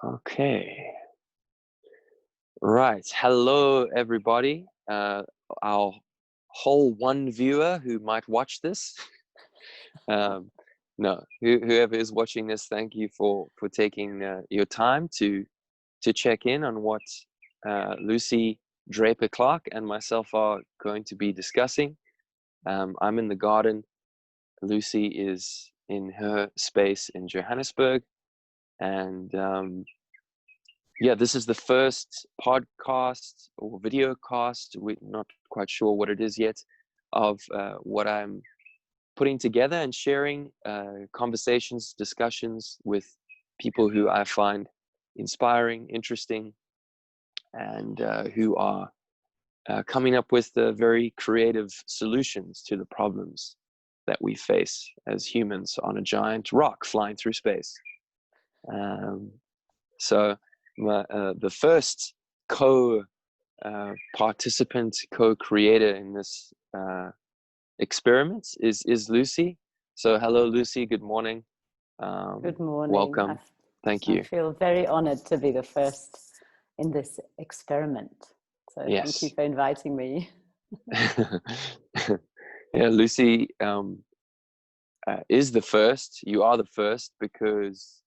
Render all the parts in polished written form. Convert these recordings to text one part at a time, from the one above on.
Okay. Right. Hello, everybody. Our whole one viewer who might watch this. No, whoever is watching this, thank you for taking your time to check in on what Lucy Draper-Clarke and myself are going to be discussing. I'm in the garden. Lucy is in her space in Johannesburg, and yeah, this is the first podcast or video cast. We're not quite sure what it is yet, of what I'm putting together and sharing conversations, discussions with people who I find inspiring, interesting, and who are coming up with very creative solutions to the problems that we face as humans on a giant rock flying through space. So the first co-participant, co-creator in this experiment is Lucy. So hello, Lucy. Good morning. Good morning. Welcome. Thank you. I feel very honored to be the first in this experiment. So yes. Thank you for inviting me. Yeah, Lucy is the first. You are the first because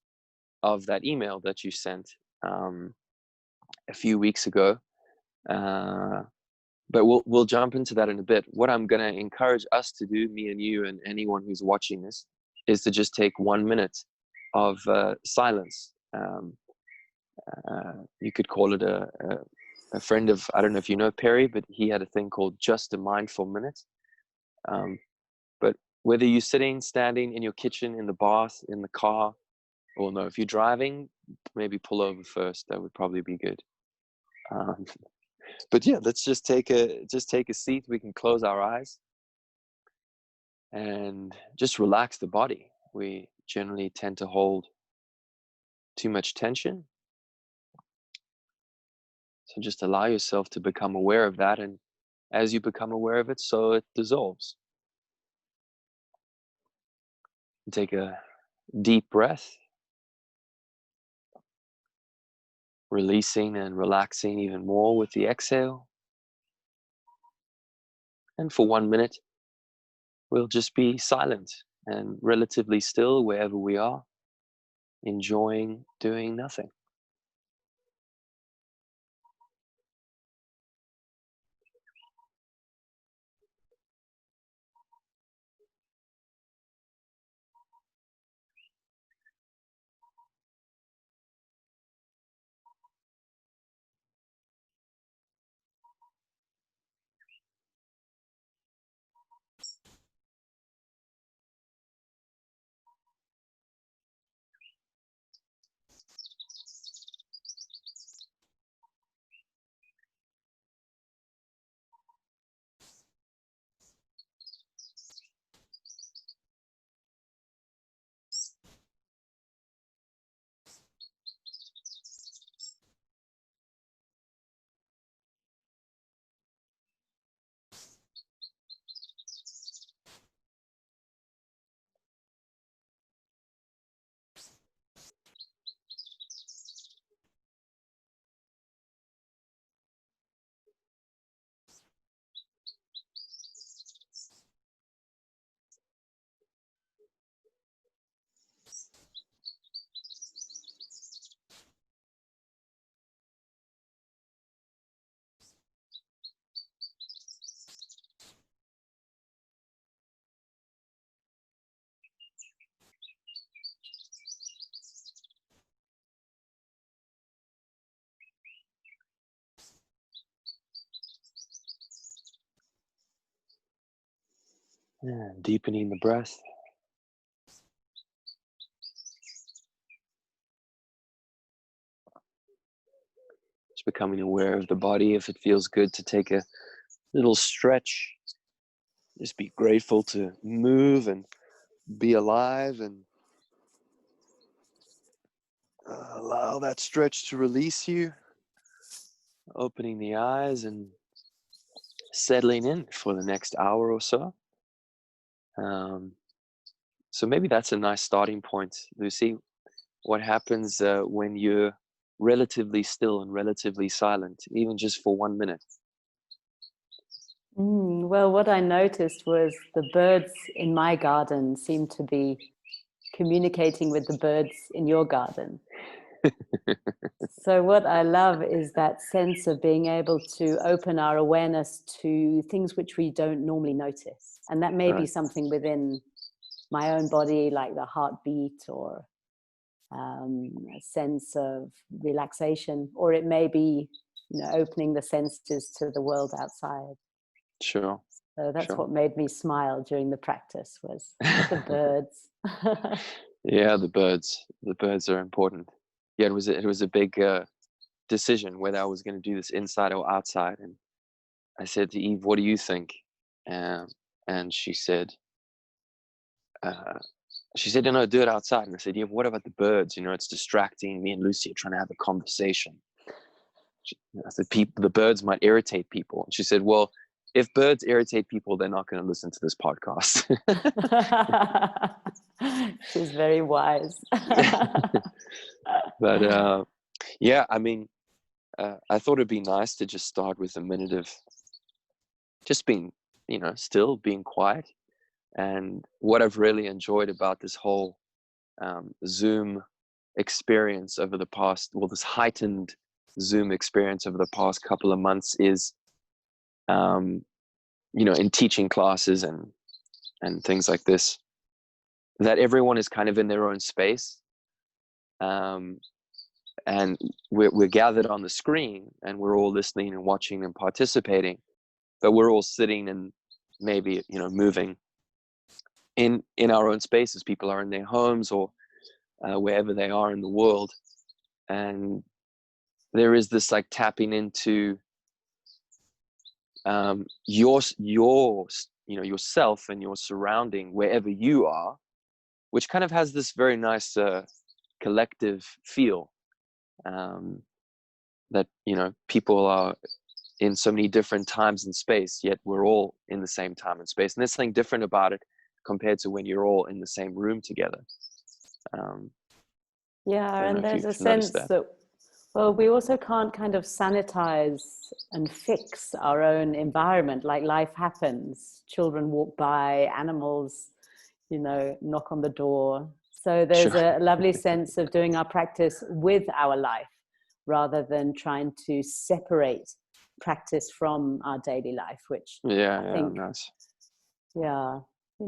of that email that you sent a few weeks ago. But we'll jump into that in a bit. What I'm going to encourage us to do, me and you and anyone who's watching this, is to just take 1 minute of silence. You could call it a friend of, I don't know if you know Perry, but he had a thing called Just a Mindful Minute. But whether you're sitting, standing in your kitchen, in the bath, in the car, or no, if you're driving, maybe pull over first. That would probably be good. But yeah, let's just take a seat. We can close our eyes and just relax the body. We generally tend to hold too much tension. So just allow yourself to become aware of that. And as you become aware of it, so it dissolves. Take a deep breath, releasing and relaxing even more with the exhale. And for 1 minute, we'll just be silent and relatively still wherever we are, enjoying doing nothing. Yeah, deepening the breath. Just becoming aware of the body. If it feels good to take a little stretch, just be grateful to move and be alive, and allow that stretch to release you. Opening the eyes and settling in for the next hour or so. So maybe that's a nice starting point, Lucy. What happens when you're relatively still and relatively silent, even just for 1 minute? Well, what I noticed was the birds in my garden seemed to be communicating with the birds in your garden. So what I love is that sense of being able to open our awareness to things which we don't normally notice. And that may be Right. something within my own body, like the heartbeat, or a sense of relaxation, or it may be, opening the senses to the world outside. Sure. So that's Sure. what made me smile during the practice, was the birds. Yeah, the birds. The birds are important. Yeah, it was a big decision whether I was going to do this inside or outside, and I said to Eve, "What do you think?" Um, and uh, she said, "No, do it outside." And I said, "Yeah, what about the birds? It's distracting. Me and Lucy are trying to have a conversation." I said, the birds might irritate people." And she said, "Well, if birds irritate people, they're not going to listen to this podcast." She's very wise. But yeah, I mean, I thought it'd be nice to just start with a minute of just being, still being quiet. And what I've really enjoyed about this whole Zoom experience over the past, well, this heightened Zoom experience over the past couple of months is, in teaching classes and things like this, that everyone is kind of in their own space. And we're gathered on the screen and we're all listening and watching and participating, but we're all sitting and maybe, moving in our own spaces. People are in their homes or wherever they are in the world. And there is this like tapping into yourself and your surrounding wherever you are, which kind of has this very nice collective feel, that people are in so many different times and space, yet we're all in the same time and space. And there's something different about it compared to when you're all in the same room together. Yeah, I don't know and if there's you've a noticed sense that. that, well, we also can't kind of sanitize and fix our own environment. Like, life happens, children walk by, animals, knock on the door. So there's Sure. a lovely sense of doing our practice with our life rather than trying to separate practice from our daily life, which Yeah, I yeah, think, nice. yeah,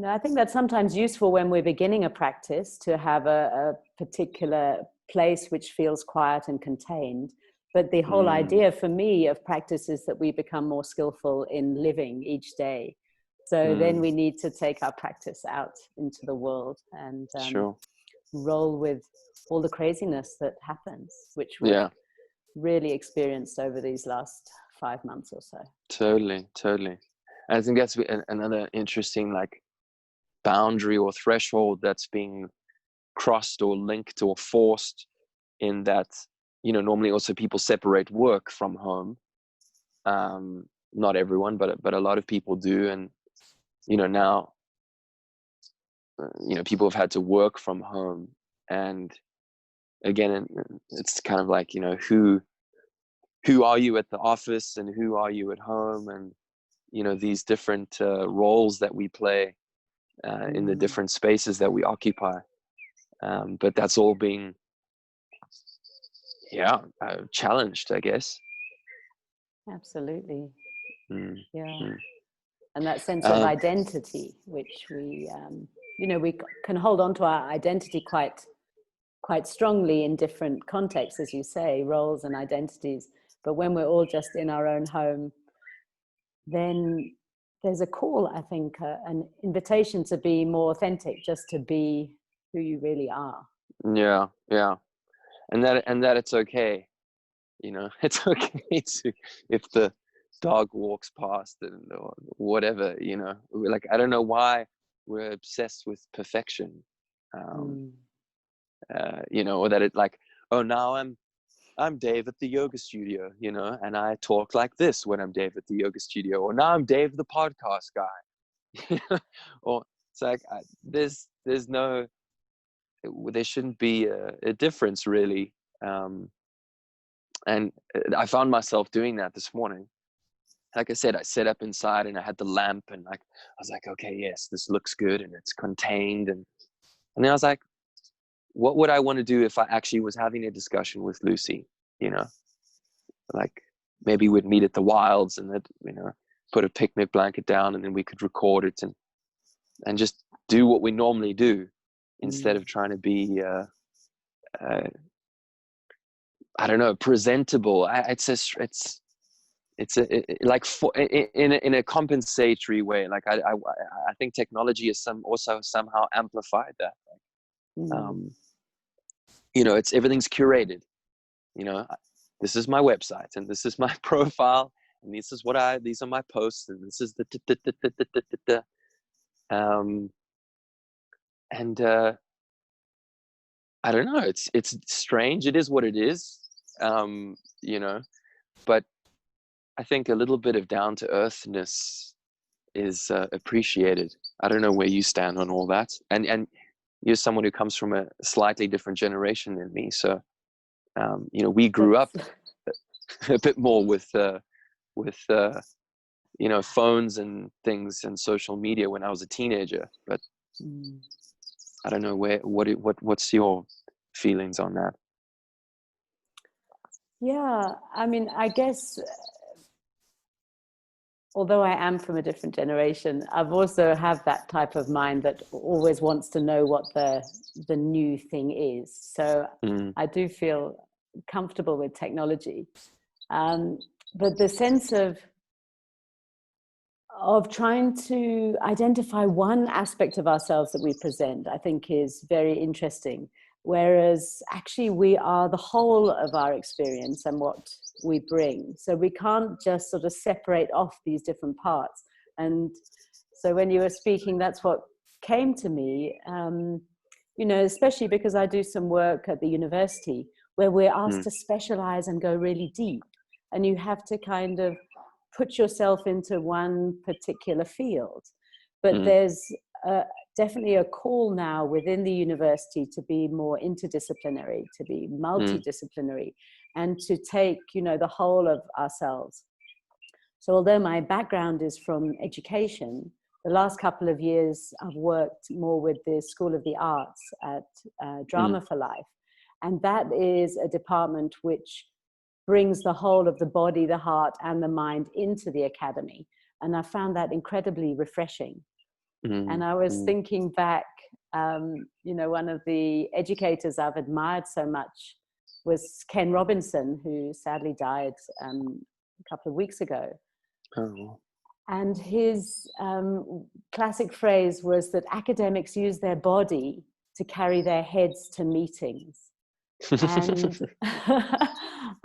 I think that's sometimes useful when we're beginning a practice, to have a particular place which feels quiet and contained. But the whole Mm, idea for me of practice is that we become more skillful in living each day. So then mm, we need to take our practice out into the world and sure. roll with all the craziness that happens, which we've Yeah, really experienced over these last 5 months or so. totally, totally. And I think that's another interesting like boundary or threshold that's being crossed or linked or forced, in that, normally also people separate work from home. Not everyone, but a lot of people do. And, now, people have had to work from home. And again, it's kind of like, who are you at the office and who are you at home? And, these different roles that we play in the Mm, different spaces that we occupy. But that's all being, yeah, challenged, I guess. absolutely. Mm, Yeah. mm. And that sense of Um, identity, which we can hold on to our identity quite strongly in different contexts, as you say, roles and identities. But when we're all just in our own home, then there's a call, I think, an invitation to be more authentic, just to be who you really are. yeah, yeah, and that it's okay. It's okay to, if the dog walks past and or whatever. Like, I don't know why we're obsessed with perfection. Um, Mm. or that it like, oh, now I'm Dave at the yoga studio, and I talk like this when I'm Dave at the yoga studio, or now I'm Dave the podcast guy. Or it's like, there shouldn't be a difference really. And I found myself doing that this morning. Like I said, I set up inside and I had the lamp, and like I was like, okay, yes, this looks good and it's contained. And then I was like, what would I want to do if I actually was having a discussion with Lucy? You know, like maybe we'd meet at the wilds and that, you know, put a picnic blanket down and then we could record it and just do what we normally do instead of trying to be I don't know, presentable. It's like in a compensatory way. Like I think technology is also somehow amplified that. You know, everything's curated. You know, this is my website and this is my profile and these are my posts and this is the and I don't know. It's strange. It is what it is. You know, but I think a little bit of down to earthness is appreciated. I don't know where you stand on all that, and you're someone who comes from a slightly different generation than me, so you know, we grew up a bit more with you know, phones and things and social media when I was a teenager. But I don't know what's your feelings on that? Yeah, I mean, I guess, although I am from a different generation, I've also have that type of mind that always wants to know what the new thing is. So I do feel comfortable with technology, but the sense of trying to identify one aspect of ourselves that we present, I think, is very interesting. Whereas actually we are the whole of our experience and what we bring. So we can't just sort of separate off these different parts. And so when you were speaking, that's what came to me, you know, especially because I do some work at the university where we're asked to specialize and go really deep. And you have to kind of put yourself into one particular field. But there's definitely a call now within the university to be more interdisciplinary, to be multidisciplinary, and to take, you know, the whole of ourselves. So although my background is from education, the last couple of years I've worked more with the School of the Arts at Drama for Life. And that is a department which brings the whole of the body, the heart, and the mind into the academy. And I found that incredibly refreshing. And I was thinking back, you know, one of the educators I've admired so much was Ken Robinson, who sadly died a couple of weeks ago. Oh. And his classic phrase was that academics use their body to carry their heads to meetings. And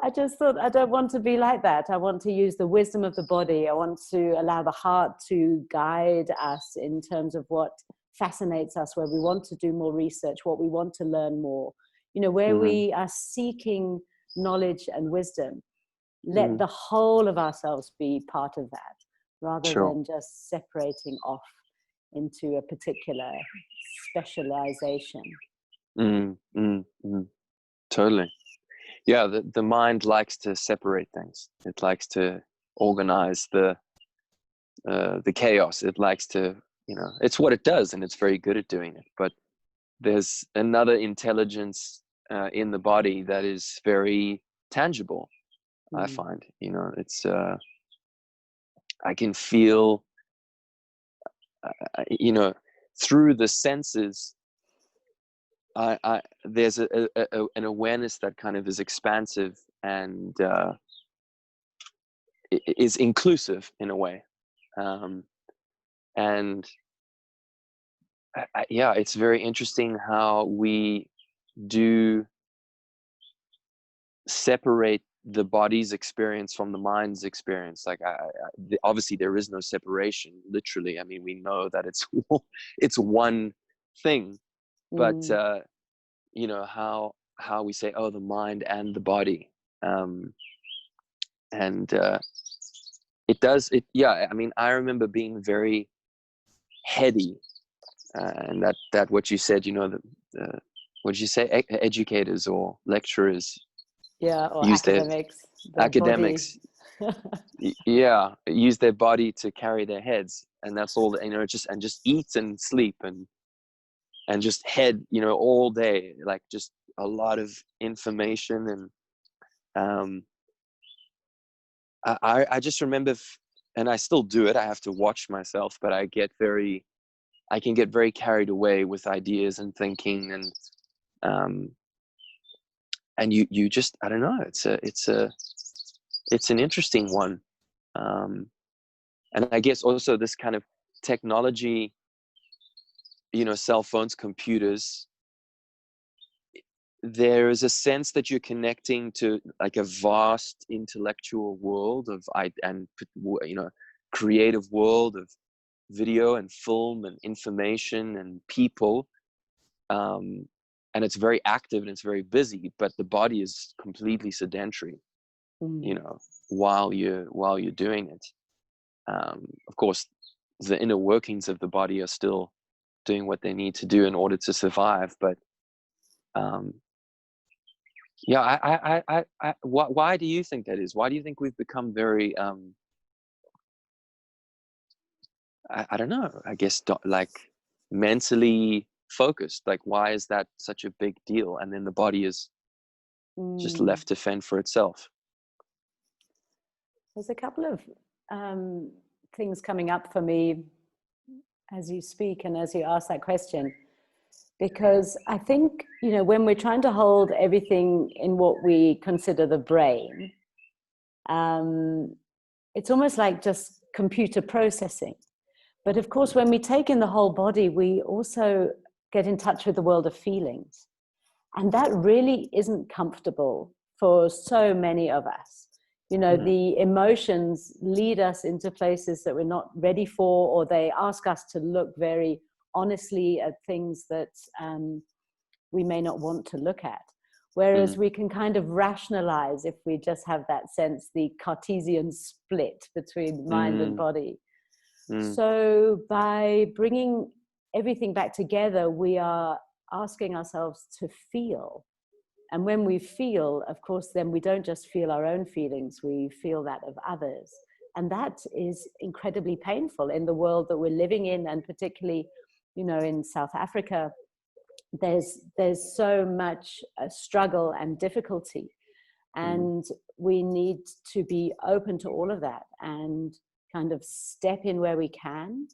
I just thought, I don't want to be like that. I want to use the wisdom of the body. I want to allow the heart to guide us in terms of what fascinates us, where we want to do more research, what we want to learn more, you know, where we are seeking knowledge and wisdom. Let the whole of ourselves be part of that, rather than just separating off into a particular specialization. Totally. Yeah, the mind likes to separate things. It likes to organize the chaos. It likes to, you know, it's what it does, and it's very good at doing it. But there's another intelligence in the body that is very tangible. I find, you know, it's I can feel, you know, through the senses. There's an awareness that kind of is expansive and is inclusive in a way, and yeah, it's very interesting how we do separate the body's experience from the mind's experience. Like obviously there is no separation, literally. I mean, we know that it's one thing, but you know, how we say, oh, the mind and the body, and yeah, I mean, I remember being very heady, and that what you said, you know, what did you say, educators or lecturers Yeah, or use their academics, the body. academics, yeah, use their body to carry their heads, and that's all. You know, just eat and sleep and just head, you know, all day, like just a lot of information. And I just remember, and I still do it. I have to watch myself, but I can get very carried away with ideas and thinking, and you just, I don't know. It's an interesting one, and I guess also this kind of technology, you know, cell phones, computers. There is a sense that you're connecting to like a vast intellectual world and you know, creative world of video and film and information and people, and it's very active and it's very busy, but the body is completely sedentary, you know, while you're doing it. Of course, the inner workings of the body are still doing what they need to do in order to survive, but yeah, why do you think that is? Why do you think we've become very, I don't know, I guess like mentally focused? Like, why is that such a big deal? And then the body is just left to fend for itself. There's a couple of things coming up for me as you speak and as you ask that question. Because I think, you know, when we're trying to hold everything in what we consider the brain, it's almost like just computer processing. But of course, when we take in the whole body, we also get in touch with the world of feelings. And that really isn't comfortable for so many of us. You know, the emotions lead us into places that we're not ready for, or they ask us to look very honestly at things that we may not want to look at. Whereas we can kind of rationalize, if we just have that sense, the Cartesian split between mind and body. So by bringing everything back together, we are asking ourselves to feel. And when we feel, of course, then we don't just feel our own feelings, we feel that of others. And that is incredibly painful in the world that we're living in, and particularly, you know, in South Africa, there's so much struggle and difficulty, and we need to be open to all of that and kind of step in where we can,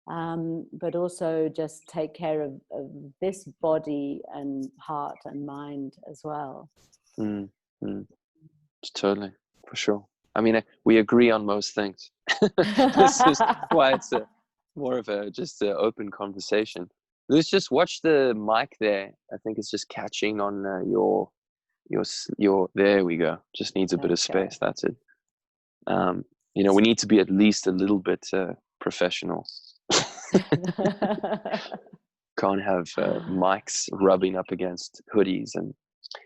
but also just take care of this body and heart and mind as well. Totally, for sure. I mean, we agree on most things. This is why it's more of a just an open conversation. Let's just watch the mic there. I think it's just catching on your. There we go. Just needs a bit of space. That's it. You know, we need to be at least a little bit professional. Can't have mics rubbing up against hoodies. And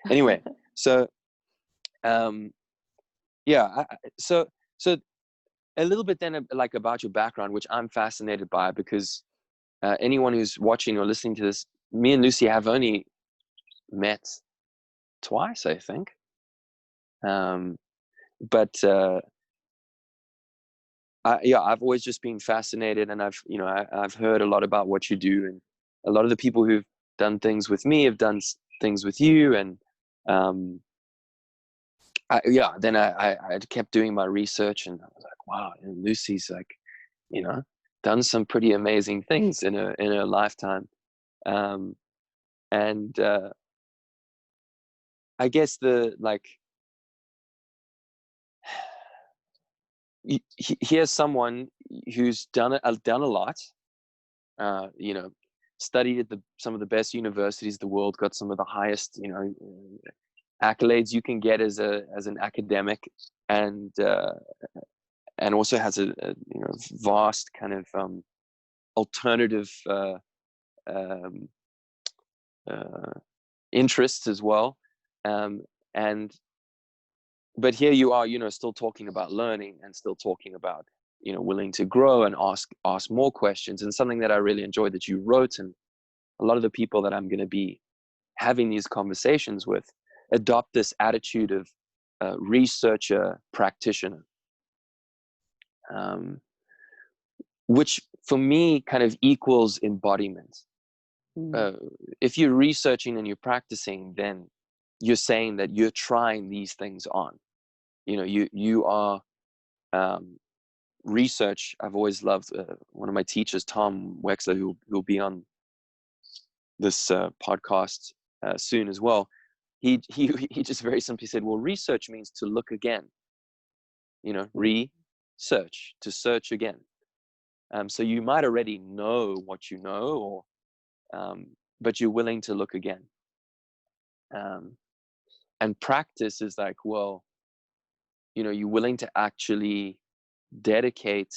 anyway, so yeah, so a little bit then like about your background, which I'm fascinated by, because anyone who's watching or listening to this, me and Lucy have only met twice, I think. But I've always just been fascinated, and I've heard a lot about what you do, and a lot of the people who've done things with me have done things with you, and then I kept doing my research, and I was like, wow, Lucy's like, you know, done some pretty amazing things in her lifetime, and I guess here's someone who's done a lot, you know, studied at some of the best universities in the world, got some of the highest, you know, accolades you can get as an academic, and also has a you know, vast kind of alternative interests as well, but here you are, you know, still talking about learning, and still talking about, you know, willing to grow and ask more questions. And something that I really enjoyed that you wrote, and a lot of the people that I'm going to be having these conversations with adopt this attitude of researcher-practitioner, which for me kind of equals embodiment. If you're researching and you're practicing, then you're saying that you're trying these things on. You know, you are research. I've always loved one of my teachers, Tom Wexler, who'll be on this podcast soon as well. He just very simply said, well, research means to look again. You know, research, to search again. So you might already know what you know, or but you're willing to look again. And practice is like, well, you know, you're willing to actually dedicate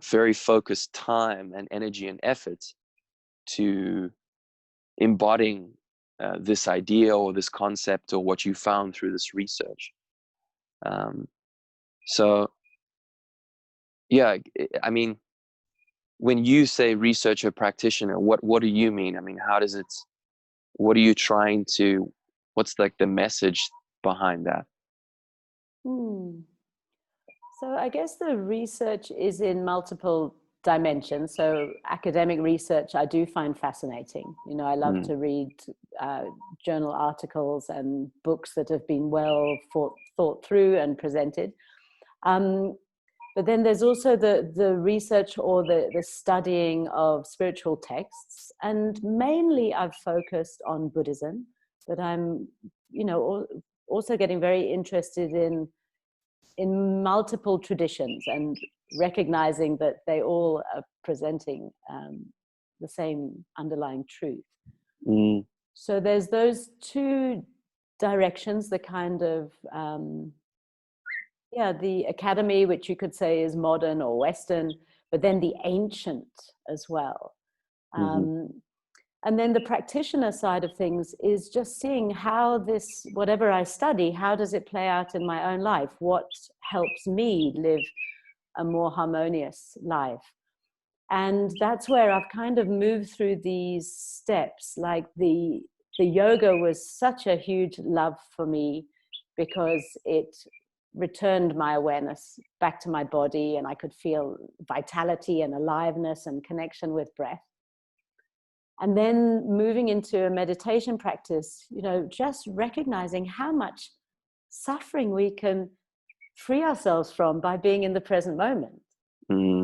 very focused time and energy and effort to embodying this idea or this concept or what you found through this research. So yeah, I mean, when you say researcher practitioner, what do you mean? I mean, how does it, what are you trying to, what's like the message behind that? So I guess the research is in multiple dimensions. So academic research, I do find fascinating. You know, I love to read journal articles and books that have been well thought through and presented. But then there's also the research or the studying of spiritual texts. And mainly I've focused on Buddhism, but I'm, you know, also getting very interested in multiple traditions and recognizing that they all are presenting the same underlying truth. So there's those two directions, the kind of, the academy, which you could say is modern or Western, but then the ancient as well. And then the practitioner side of things is just seeing how this, whatever I study, how does it play out in my own life? What helps me live a more harmonious life? And that's where I've kind of moved through these steps. Like the yoga was such a huge love for me because it returned my awareness back to my body, and I could feel vitality and aliveness and connection with breath. And then moving into a meditation practice, you know, just recognizing how much suffering we can free ourselves from by being in the present moment.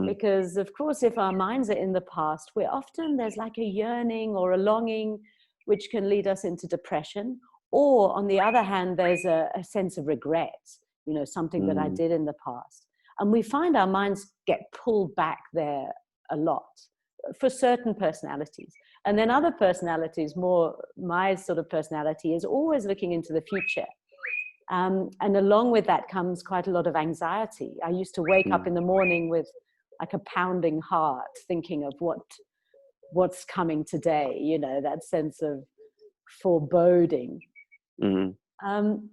Because of course, if our minds are in the past, there's like a yearning or a longing, which can lead us into depression. Or on the other hand, there's a sense of regret, you know, something that I did in the past. And we find our minds get pulled back there a lot for certain personalities. And then other personalities, more my sort of personality, is always looking into the future. And along with that comes quite a lot of anxiety. I used to wake up in the morning with like a pounding heart, thinking of what's coming today, you know, that sense of foreboding. And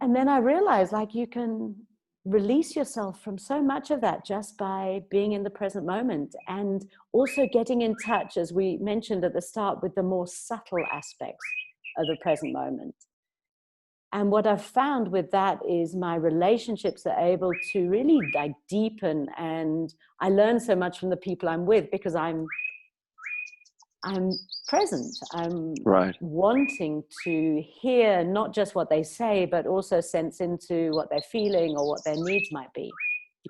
then I realized, like, you can release yourself from so much of that just by being in the present moment, and also getting in touch, as we mentioned at the start, with the more subtle aspects of the present moment. And what I've found with that is my relationships are able to really like deepen, and I learn so much from the people I'm with because I'm present. I'm wanting to hear not just what they say, but also sense into what they're feeling or what their needs might be.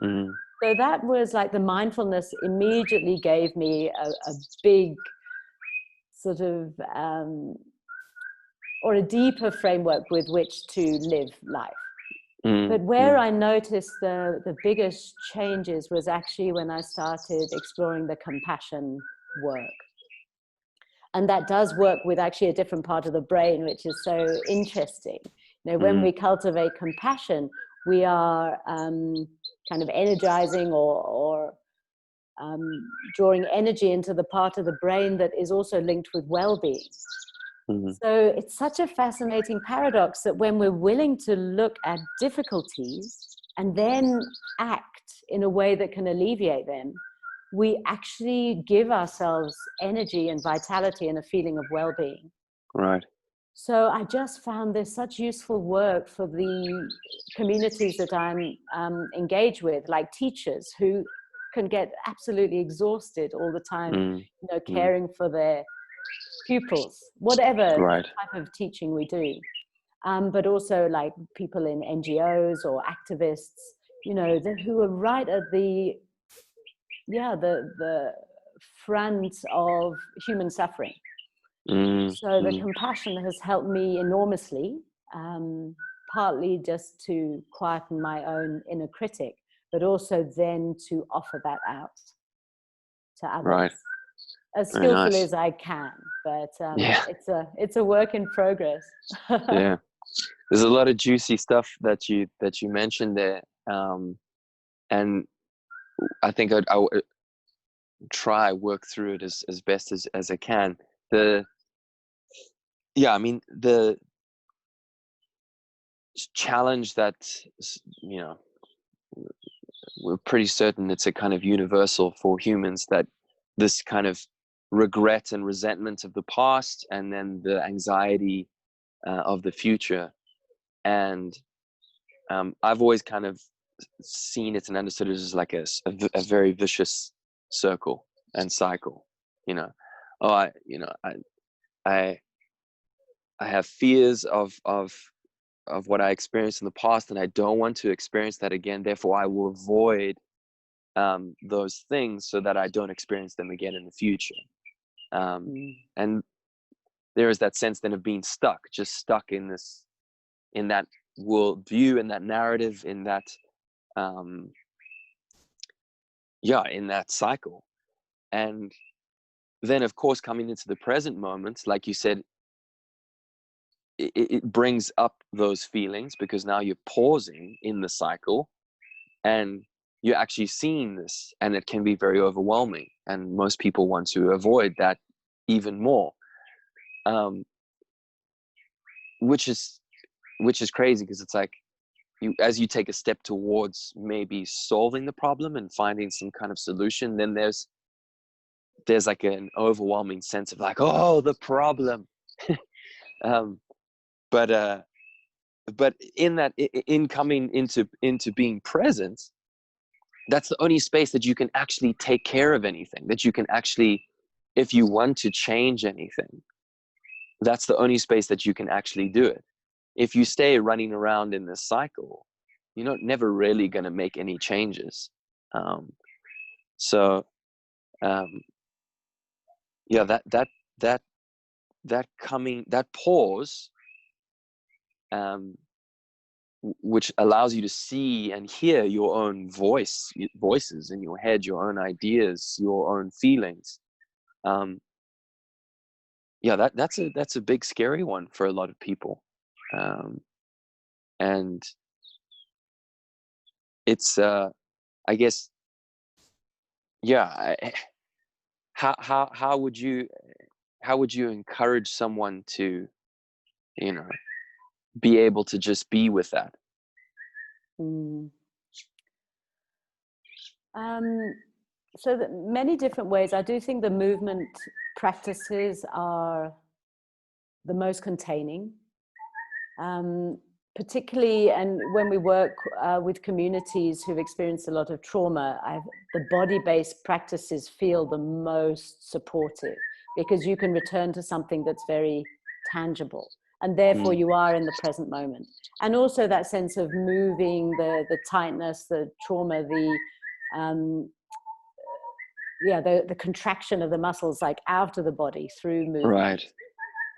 So that was like the mindfulness immediately gave me a big sort of, or a deeper framework with which to live life. But where I noticed the biggest changes was actually when I started exploring the compassion work. And that does work with actually a different part of the brain, which is so interesting. You know, when we cultivate compassion, we are kind of energizing or drawing energy into the part of the brain that is also linked with well-being. So it's such a fascinating paradox that when we're willing to look at difficulties and then act in a way that can alleviate them, we actually give ourselves energy and vitality and a feeling of well-being. Right. So I just found this such useful work for the communities that I'm engaged with, like teachers who can get absolutely exhausted all the time, you know, caring for their pupils, whatever Right. type of teaching we do. But also like people in NGOs or activists, you know, who are right at the front of human suffering. So the compassion has helped me enormously, partly just to quieten my own inner critic, but also then to offer that out to others. Right. As Very skillfully nice. as I can, but Yeah. it's a work in progress. Yeah. There's a lot of juicy stuff that you mentioned there, and I think I would try work through it as best as I can. I mean, the challenge that, you know, we're pretty certain it's a kind of universal for humans, that this kind of regret and resentment of the past, and then the anxiety of the future. And I've always kind of seen it and understood it as like a very vicious circle and cycle. You know, I have fears of what I experienced in the past, and I don't want to experience that again. Therefore, I will avoid those things so that I don't experience them again in the future. And there is that sense then of being stuck in that worldview, in that narrative, in that in that cycle. And then, of course, coming into the present moment, like you said, it brings up those feelings, because now you're pausing in the cycle and you're actually seeing this, and it can be very overwhelming, and most people want to avoid that even more, which is crazy, because it's like, as you take a step towards maybe solving the problem and finding some kind of solution, then there's like an overwhelming sense of like, oh, the problem. But in coming into being present, that's the only space that you can actually take care of anything, that you can actually, if you want to change anything, that's the only space that you can actually do it. If you stay running around in this cycle, you're never really going to make any changes. So that pause, which allows you to see and hear your own voices in your head, your own ideas, your own feelings. That's a big scary one for a lot of people, and it's I guess, how would you encourage someone to, you know, be able to just be with that? So that many different ways. I do think the movement practices are the most containing, particularly, and when we work with communities who've experienced a lot of trauma, the body-based practices feel the most supportive, because you can return to something that's very tangible, and therefore you are in the present moment. And also that sense of moving the tightness, the trauma, the contraction of the muscles, like out of the body through movement.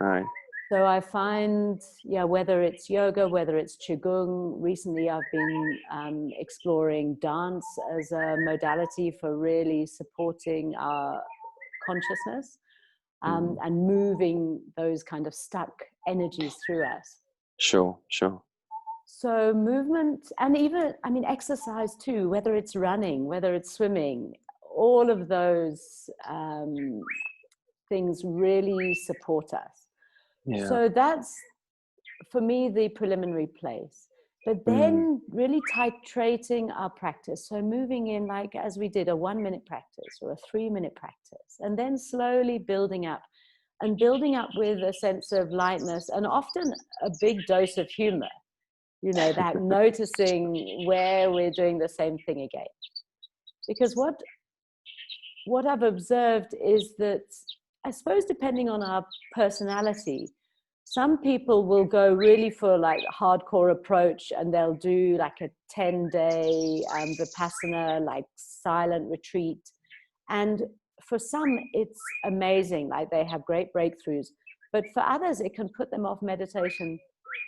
Right. So I find, whether it's yoga, whether it's qigong, recently I've been exploring dance as a modality for really supporting our consciousness, and moving those kind of stuck energies through us. Sure. So movement, and even, I mean, exercise too, whether it's running, whether it's swimming, all of those things really support us. Yeah. So that's, for me, the preliminary place. But then really titrating our practice. So moving in, like as we did, a 1-minute practice or a 3-minute practice, and then slowly building up. and building up with a sense of lightness and often a big dose of humor, you know, that noticing where we're doing the same thing again. Because what I've observed is that, I suppose, depending on our personality, some people will go really for like hardcore approach, and they'll do like a 10-day Vipassana, like silent retreat. And for some, it's amazing, like they have great breakthroughs. But for others, it can put them off meditation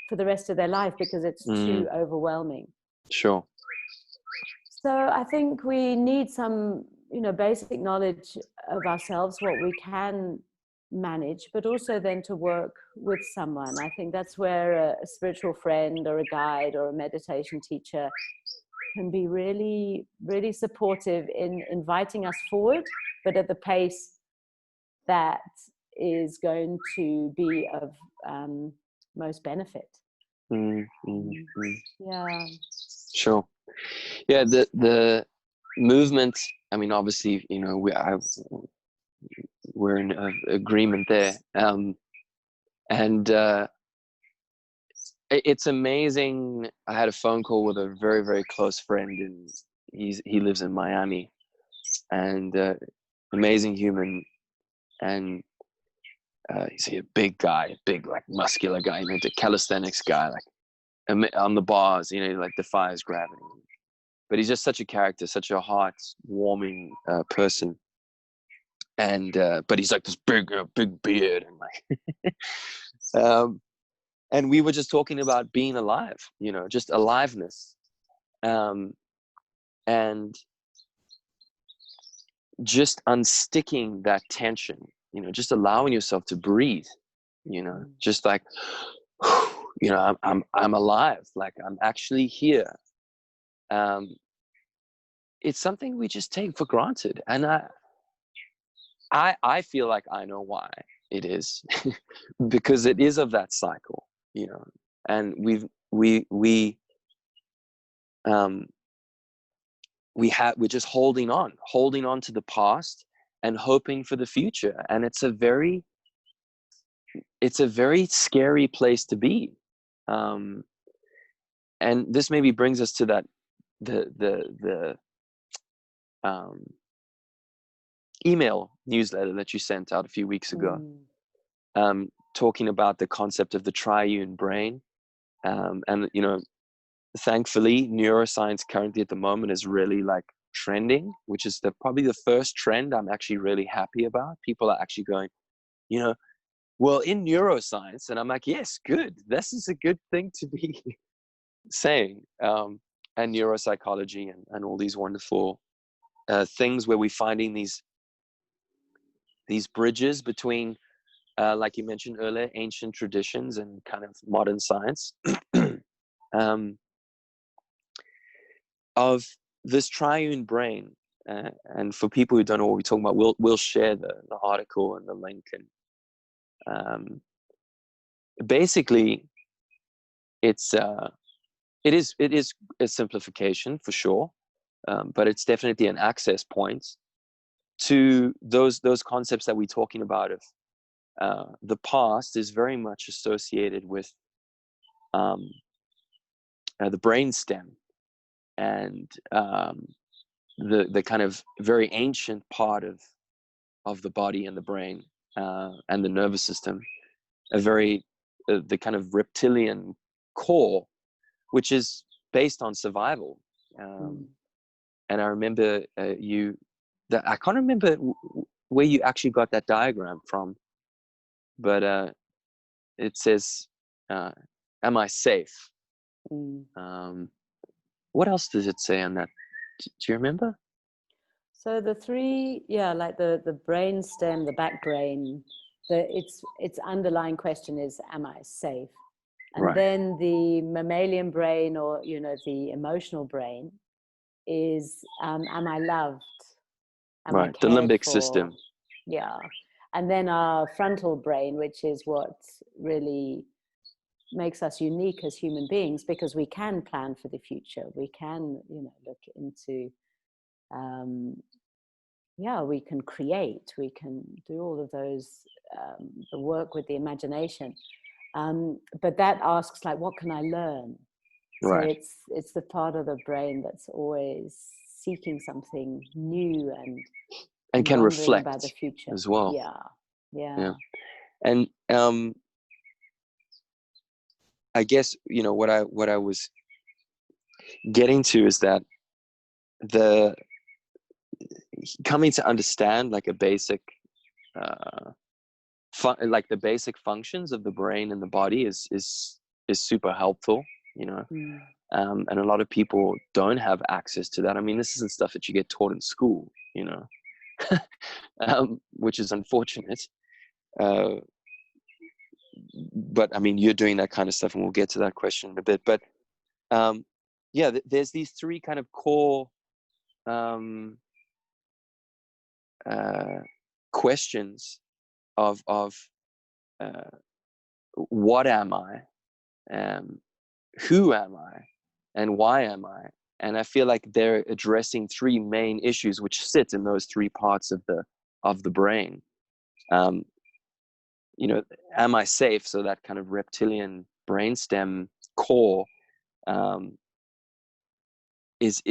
for the rest of their life because it's too overwhelming. Sure. So I think we need some, you know, basic knowledge of ourselves, what we can manage, but also then to work with someone. I think that's where a spiritual friend or a guide or a meditation teacher can be really, really supportive in inviting us forward, but at the pace that is going to be of most benefit. Yeah. Sure. Yeah, the movement, I mean, obviously, you know, we're in agreement there. And it's amazing. I had a phone call with a very, very close friend, and he lives in Miami, and amazing human. And he's a big guy, big, like, muscular guy. He's a calisthenics guy, like on the bars, you know, like defies gravity. But he's just such a character, such a heart-warming person. And but he's like this big beard, and like and we were just talking about being alive, you know, just aliveness, and just unsticking that tension, you know, just allowing yourself to breathe, you know, just like, you know, I'm alive, like I'm actually here. It's something we just take for granted, and I feel like I know why it is, because it is of that cycle, you know, and we're just holding on to the past and hoping for the future, and it's a very scary place to be. And this maybe brings us to that the email newsletter that you sent out a few weeks ago, talking about the concept of the triune brain. And, you know, thankfully, neuroscience currently at the moment is really like trending, which is probably the first trend I'm actually really happy about. People are actually going, you know, well, in neuroscience, and I'm like, yes, good. This is a good thing to be saying. And neuropsychology and all these wonderful things where we're finding these bridges between, like you mentioned earlier, ancient traditions and kind of modern science, of this triune brain. And for people who don't know what we're talking about, we'll share the article and the link. And basically, it is a simplification for sure, but it's definitely an access point to those concepts that we're talking about. Of the past is very much associated with the brain stem, and the kind of very ancient part of the body and the brain, and the nervous system, the kind of reptilian core, which is based on survival. And I remember I can't remember where you actually got that diagram from, but it says, am I safe? What else does it say on that? Do you remember? So the three, like the brain stem, the back brain, its underlying question is, am I safe? And then the mammalian brain, or, you know, the emotional brain, is, am I loved? Am I cared the limbic for? system. Yeah. And then our frontal brain, which is what really makes us unique as human beings, because we can plan for the future. We can, you know, look into, we can create, we can do all of those the work with the imagination. But that asks, like, what can I learn? So Right. it's the part of the brain that's always seeking something new And can wondering about the reflect future. as well. Yeah. And I guess, you know, what I was getting to is that the coming to understand like a basic like the basic functions of the brain and the body is super helpful, you know. And a lot of people don't have access to that. I mean, this isn't stuff that you get taught in school, you know. Which is unfortunate. But I mean, you're doing that kind of stuff, and we'll get to that question in a bit. But yeah, there's these three kind of core questions of what am I, who am I, and why am I? And I feel like they're addressing three main issues which sit in those three parts of the brain. You know, am I safe? So that kind of reptilian brainstem core is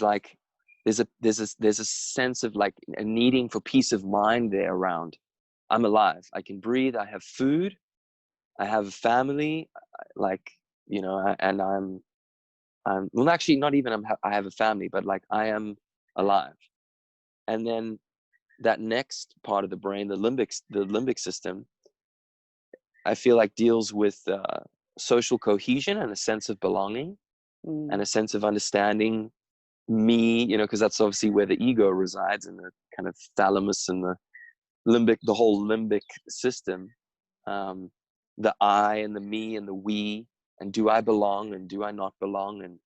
like there's a sense of like a needing for peace of mind there around. I'm alive. I can breathe. I have food. I have a family. Like, you know, and I'm well, actually, not even I have a family, but like I am alive. And then that next part of the brain, the limbic system, I feel like deals with social cohesion and a sense of belonging and a sense of understanding me, you know, because that's obviously where the ego resides, in the kind of thalamus and the whole limbic system. The I and the me and the we, and do I belong and do I not belong,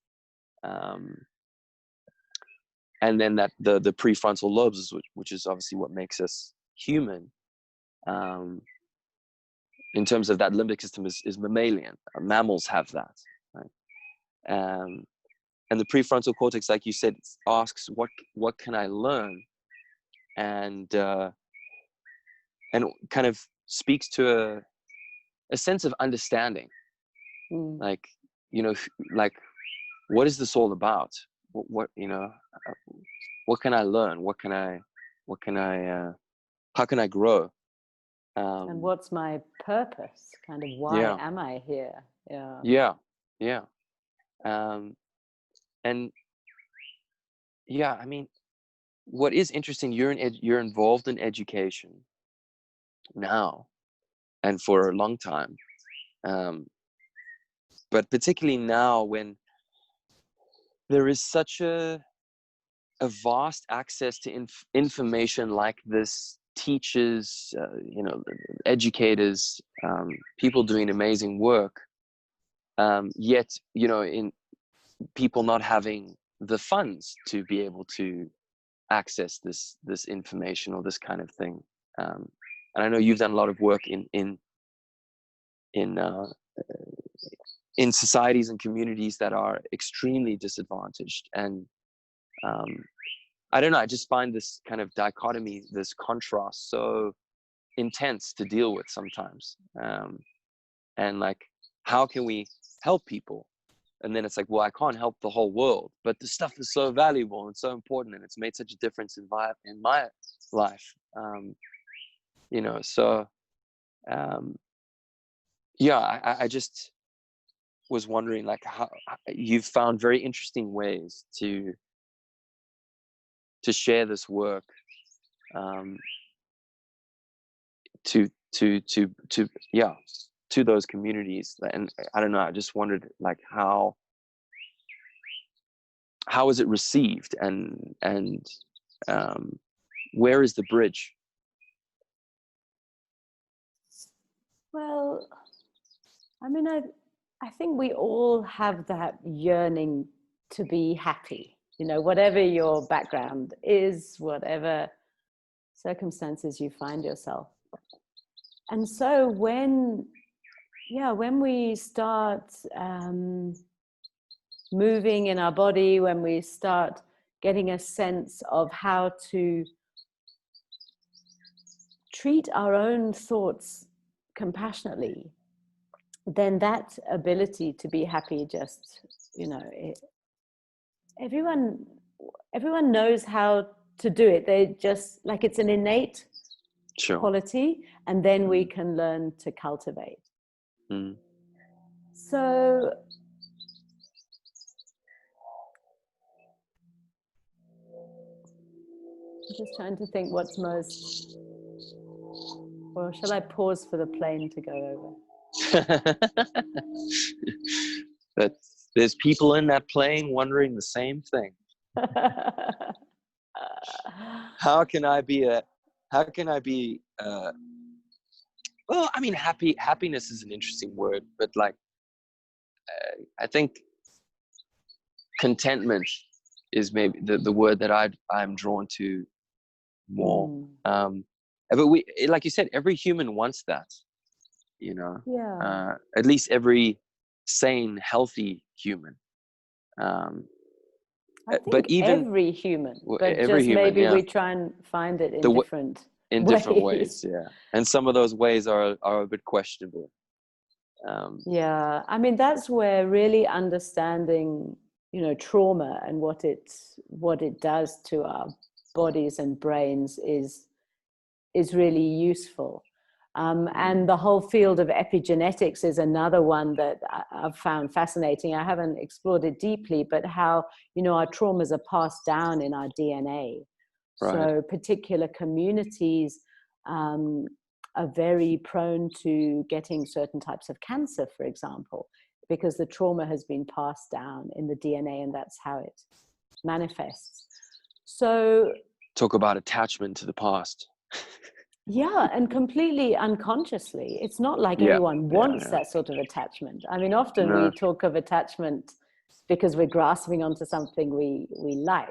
and then that the prefrontal lobes, which is obviously what makes us human. In terms of that limbic system is mammalian. Mammals have that, right? And the prefrontal cortex, like you said, asks what can I learn, and kind of speaks to a sense of understanding, like, you know, like, what is this all about? What you know, what can I learn? What can I how can I grow? And what's my purpose? Kind of, why am I here? Yeah. And yeah, I mean, what is interesting, you're involved in education now and for a long time, but particularly now when there is such a vast access to information like this, teachers, you know, educators, people doing amazing work, yet, you know, in people not having the funds to be able to access this information or this kind of thing. And I know you've done a lot of work in societies and communities that are extremely disadvantaged, and I don't know, I just find this kind of dichotomy, this contrast, so intense to deal with sometimes. And like, how can we help people? And then it's like, well, I can't help the whole world, but the stuff is so valuable and so important, and it's made such a difference in my life. You know, so yeah, I just was wondering, like, how you've found very interesting ways to share this work, to yeah, to those communities. And I don't know, I just wondered, like, how is it received, and where is the bridge? Well, I mean, I think we all have that yearning to be happy, you know, whatever your background is, whatever circumstances you find yourself. And so when we start moving in our body, when we start getting a sense of how to treat our own thoughts compassionately, then that ability to be happy just, everyone knows how to do it. They just, like, it's an innate quality, and then we can learn to cultivate. So I'm just trying to think what's most, or shall I pause for the plane to go over? But there's people in that plane wondering the same thing. How can I be well, I mean, happiness is an interesting word, but like, I think contentment is maybe the word that I'm drawn to more. But like you said, every human wants that, at least every sane, healthy human. I think but even every human, but every just human, maybe we try and find it in different ways, yeah. And some of those ways are a bit questionable. Yeah, I mean, that's where really understanding, trauma and what it does to our bodies and brains is really useful. And the whole field of epigenetics is another one that I've found fascinating. I haven't explored it deeply, but how, our traumas are passed down in our DNA. Right. So particular communities are very prone to getting certain types of cancer, for example, because the trauma has been passed down in the DNA, and that's how it manifests. So talk about attachment to the past. Yeah, and completely unconsciously. It's not like everyone wants that sort of attachment. I mean, often we talk of attachment because we're grasping onto something we like.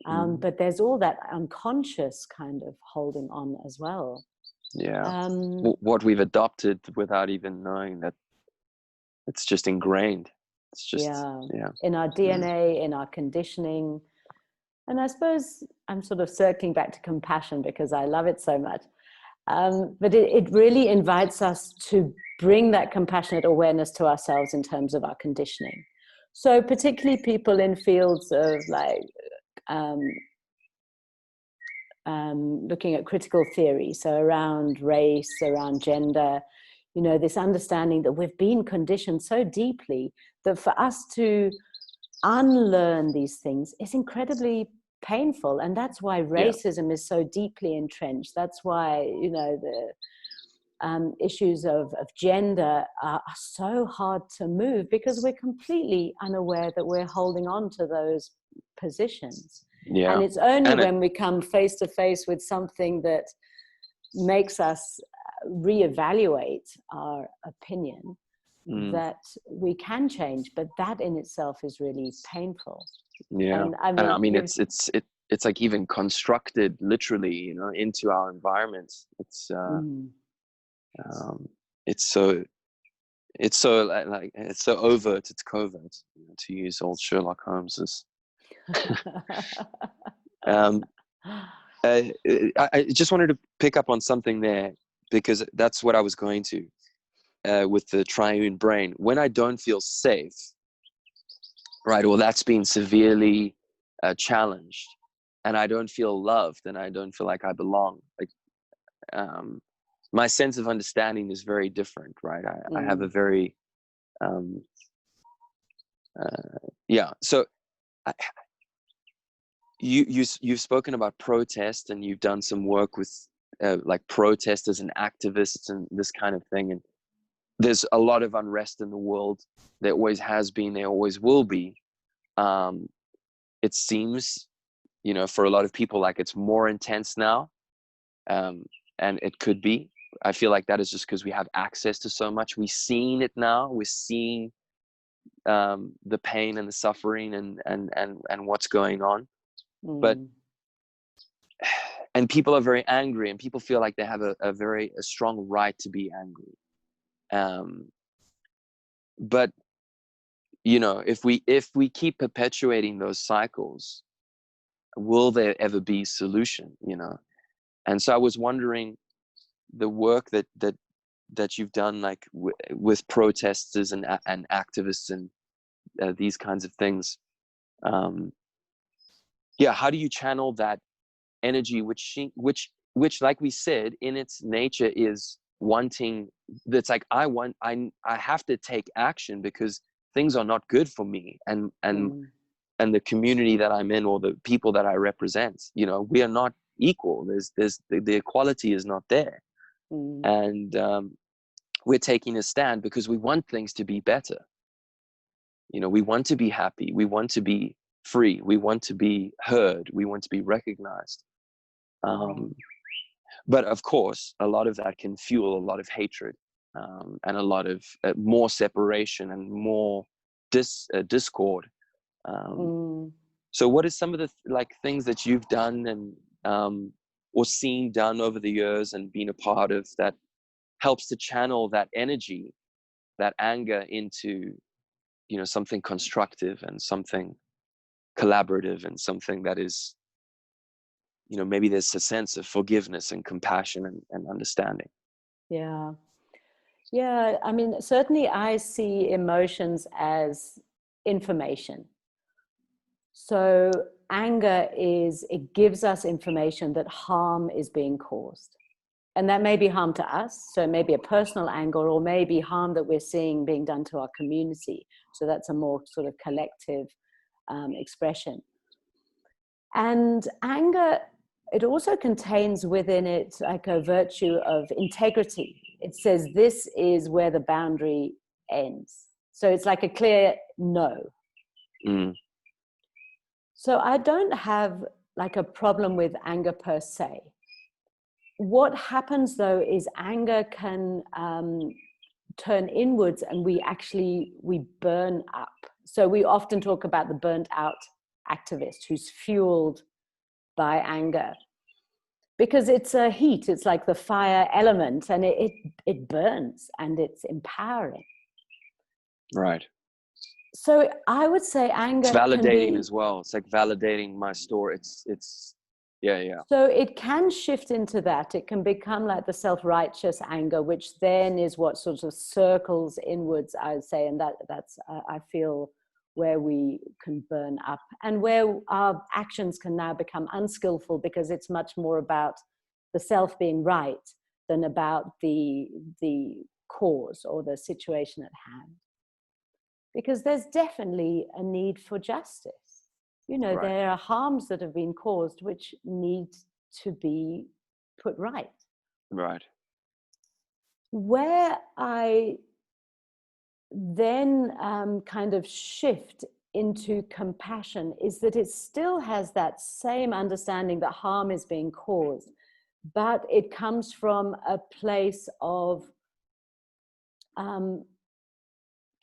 But there's all that unconscious kind of holding on as well. Yeah. What we've adopted without even knowing that it's just ingrained. It's just, in our DNA, in our conditioning. And I suppose I'm sort of circling back to compassion because I love it so much. But it really invites us to bring that compassionate awareness to ourselves in terms of our conditioning. So particularly people in fields of like looking at critical theory, so around race, around gender, this understanding that we've been conditioned so deeply that for us to unlearn these things is incredibly painful. And that's why racism is so deeply entrenched. That's why, the issues of gender are so hard to move, because we're completely unaware that we're holding on to those positions. Yeah. And it's only when we come face to face with something that makes us reevaluate our opinion that we can change, but that in itself is really painful. Yeah. And I mean it's like even constructed literally, into our environments. It's so like it's so overt, it's covert, to use old Sherlock Holmes's. I just wanted to pick up on something there, because that's what I was going to with the triune brain. When I don't feel safe, right, well, that's been severely challenged, and I don't feel loved, and I don't feel like I belong, like my sense of understanding is very different, right? I have a very so you've spoken about protest, and you've done some work with like protesters and activists and this kind of thing, and there's a lot of unrest in the world. There always has been, there always will be. It seems, for a lot of people, like it's more intense now, and it could be. I feel like that is just because we have access to so much. We're seeing it now. We're seeing the pain and the suffering and what's going on. But and people are very angry, and people feel like they have a very strong right to be angry. But if we keep perpetuating those cycles, will there ever be solution? And so I was wondering, the work that you've done, like with protesters and activists and these kinds of things. Yeah, how do you channel that energy, which like we said, in its nature is wanting, that's like, I have to take action because things are not good for me and the community that I'm in, or the people that I represent. You know, we are not equal. There's the equality is not there. And we're taking a stand because we want things to be better. You know, we want to be happy, we want to be free, we want to be heard, we want to be recognized. But of course, a lot of that can fuel a lot of hatred, and a lot of more separation and more discord. So what is some of the like things that you've done and or seen done over the years and been a part of that helps to channel that energy, that anger, into, you know, something constructive and something collaborative and something that is, you know, maybe there's a sense of forgiveness and compassion and understanding? Yeah. I mean, certainly I see emotions as information. So anger it gives us information that harm is being caused. And that may be harm to us. So it may be a personal anger, or maybe harm that we're seeing being done to our community. So that's a more sort of collective expression. And anger, it also contains within it like a virtue of integrity. It says this is where the boundary ends. So it's like a clear no. So I don't have like a problem with anger per se. What happens though is anger can turn inwards, and we burn up. So we often talk about the burnt out activist who's fueled by anger, because it's a heat, it's like the fire element, and it burns and it's empowering. Right. So I would say anger, it's validating as well. It's like validating my story. It's yeah. So it can shift into that. It can become like the self-righteous anger, which then is what sort of circles inwards, I would say. And that's I feel, where we can burn up, and where our actions can now become unskillful, because it's much more about the self being right than about the cause or the situation at hand. Because there's definitely a need for justice. You know, Right. There are harms that have been caused which need to be put right. Right. Where I then kind of shift into compassion is that it still has that same understanding that harm is being caused, but it comes from a place of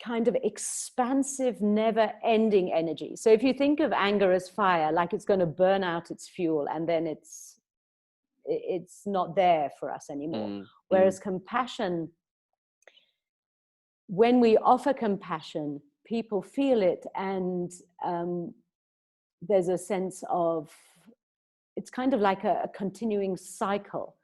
kind of expansive, never-ending energy. So if you think of anger as fire, like it's going to burn out its fuel and then it's not there for us anymore. Whereas compassion, when we offer compassion, people feel it, and there's a sense of, it's kind of like a continuing cycle.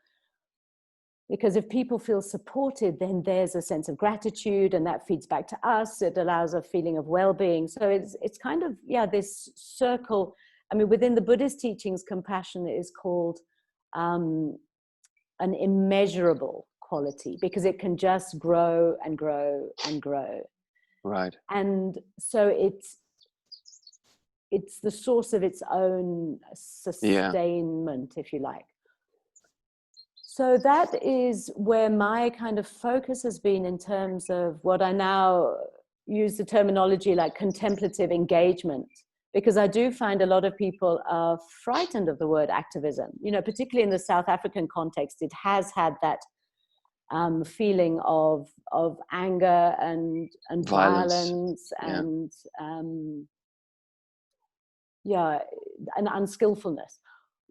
Because if people feel supported, then there's a sense of gratitude, and that feeds back to us. It allows a feeling of well-being. So it's kind of, this circle. I mean, within the Buddhist teachings, compassion is called an immeasurable quality, because it can just grow and grow and grow. Right. And so it's the source of its own sustainment, if you like. So that is where my kind of focus has been, in terms of what I now use the terminology like contemplative engagement, because I do find a lot of people are frightened of the word activism. You know, particularly in the South African context, it has had that feeling of anger and violence and and unskillfulness.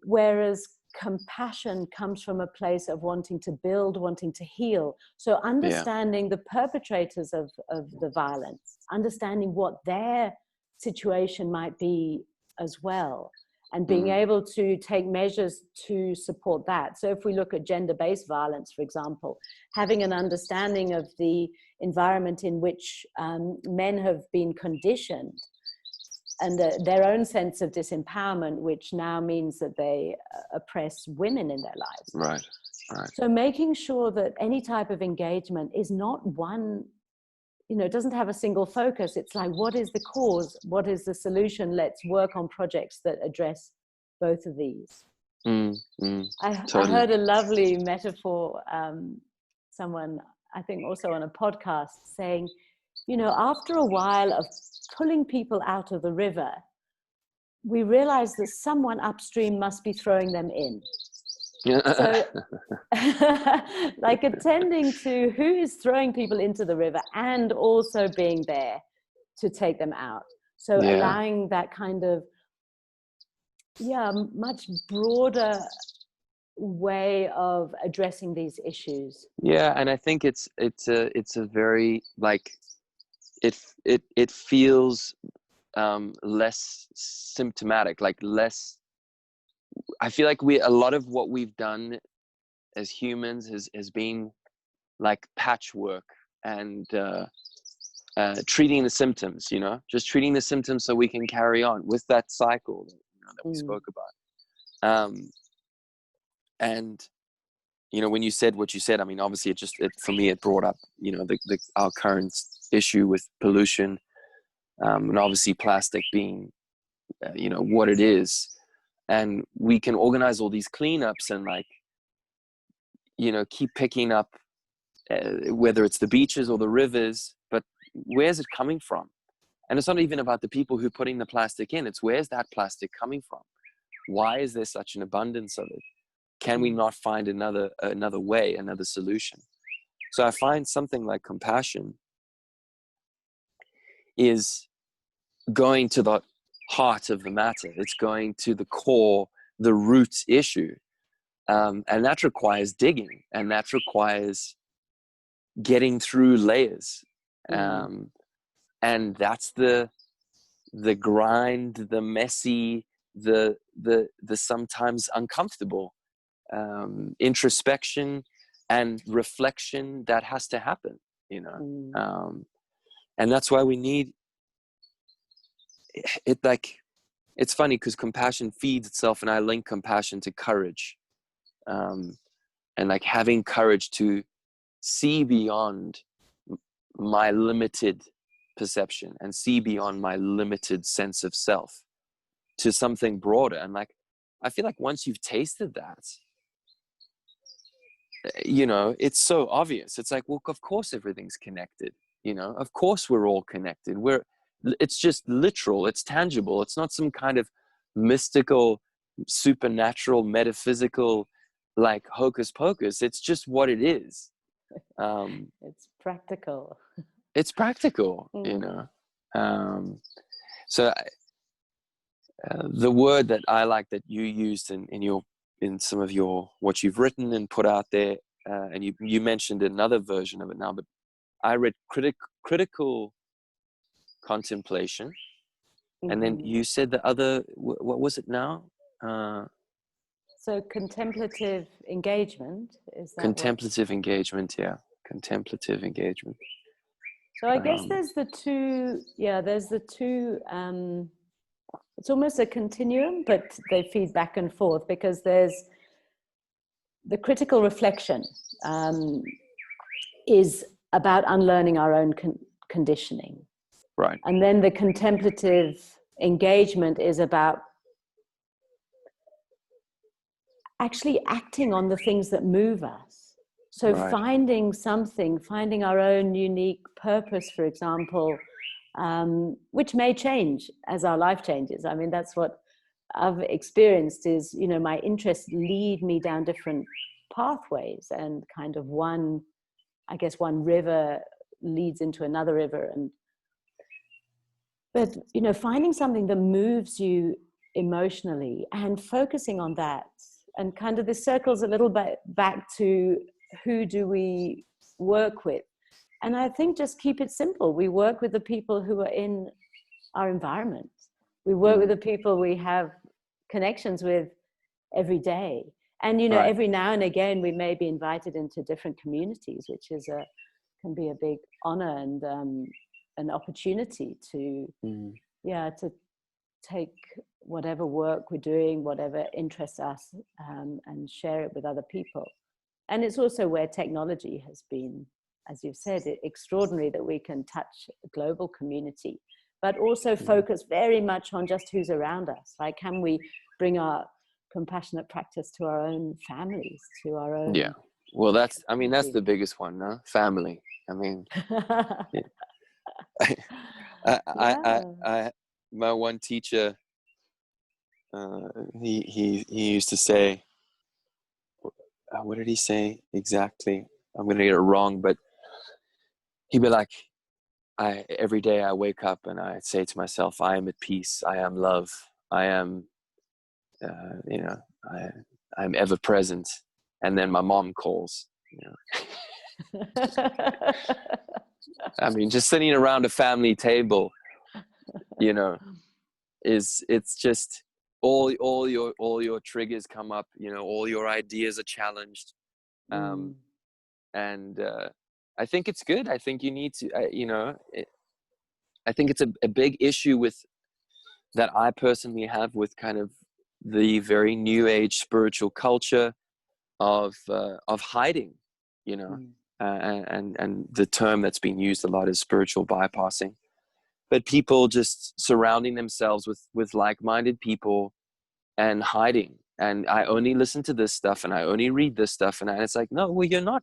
Whereas compassion comes from a place of wanting to build, wanting to heal. So understanding the perpetrators of the violence, understanding what their situation might be as well, and being able to take measures to support that. So if we look at gender-based violence, for example, having an understanding of the environment in which men have been conditioned, and their own sense of disempowerment, which now means that they oppress women in their lives. Right, right. So making sure that any type of engagement is not one, you know, it doesn't have a single focus. It's like, what is the cause? What is the solution? Let's work on projects that address both of these. Totally. I heard a lovely metaphor, someone, I think also on a podcast, saying, you know, after a while of pulling people out of the river, we realize that someone upstream must be throwing them in. So like attending to who is throwing people into the river and also being there to take them out. So allowing that kind of, much broader way of addressing these issues. Yeah, and I think it's a very, like, it feels less symptomatic, like less. I feel like a lot of what we've done as humans has been like patchwork and treating the symptoms, you know, just treating the symptoms so we can carry on with that cycle, you know, that we spoke about. And you know, when you said what you said, I mean, obviously for me, it brought up, you know, our current issue with pollution, and obviously plastic being, you know, what it is. And we can organize all these cleanups and, like, you know, keep picking up, whether it's the beaches or the rivers, but where's it coming from? And it's not even about the people who are putting the plastic in. It's where's that plastic coming from? Why is there such an abundance of it? Can we not find another way, another solution? So I find something like compassion is going to the heart of the matter. It's going to the core, the root issue. And that requires digging, and that requires getting through layers. And that's the grind, the messy, the sometimes uncomfortable introspection and reflection that has to happen, you know. And that's why we need it. Like, it's funny because compassion feeds itself, and I link compassion to courage, and like having courage to see beyond my limited perception and see beyond my limited sense of self to something broader. And like, I feel like once you've tasted that, you know, it's so obvious. It's like, well, of course everything's connected, you know, of course we're all connected. It's just literal, it's tangible. It's not some kind of mystical, supernatural, metaphysical, like hocus pocus. It's just what it is. It's practical. It's practical, you know. So the word that I like that you used in some of what you've written and put out there, and you mentioned another version of it now, but I read critical contemplation, and then you said the other, what was it now? So contemplative engagement, is that contemplative engagement? Yeah, contemplative engagement. So I guess there's the two, it's almost a continuum, but they feed back and forth, because there's the critical reflection is about unlearning our own conditioning. Right. And then the contemplative engagement is about actually acting on the things that move us. So finding our own unique purpose, for example, which may change as our life changes. I mean, that's what I've experienced is, you know, my interests lead me down different pathways, and kind of one river leads into another river. But, you know, finding something that moves you emotionally and focusing on that, and kind of this circles a little bit back to who do we work with. And I think just keep it simple. We work with the people who are in our environment. We work with the people we have connections with every day. And, you know, Right. every now and again, we may be invited into different communities, which is can be a big honor and an opportunity to, to take whatever work we're doing, whatever interests us, and share it with other people. And it's also where technology has been, as you've said, extraordinary, that we can touch a global community, but also focus very much on just who's around us. Like, can we bring our compassionate practice to our own families, to our own... Yeah. Well, that's the biggest one, no? Family. I mean, my one teacher, he used to say, what did he say exactly? I'm going to get it wrong, but he'd be like, every day I wake up and I say to myself, I am at peace. I am love. I am, I'm ever present. And then my mom calls, I mean, just sitting around a family table, it's just all your triggers come up, all your ideas are challenged. And I think it's good. I think you need to, I think it's a big issue that I personally have with kind of the very new age spiritual culture of hiding, and the term that's being used a lot is spiritual bypassing. But people just surrounding themselves with like-minded people and hiding. And I only listen to this stuff and I only read this stuff. And it's like, no, well, you're not,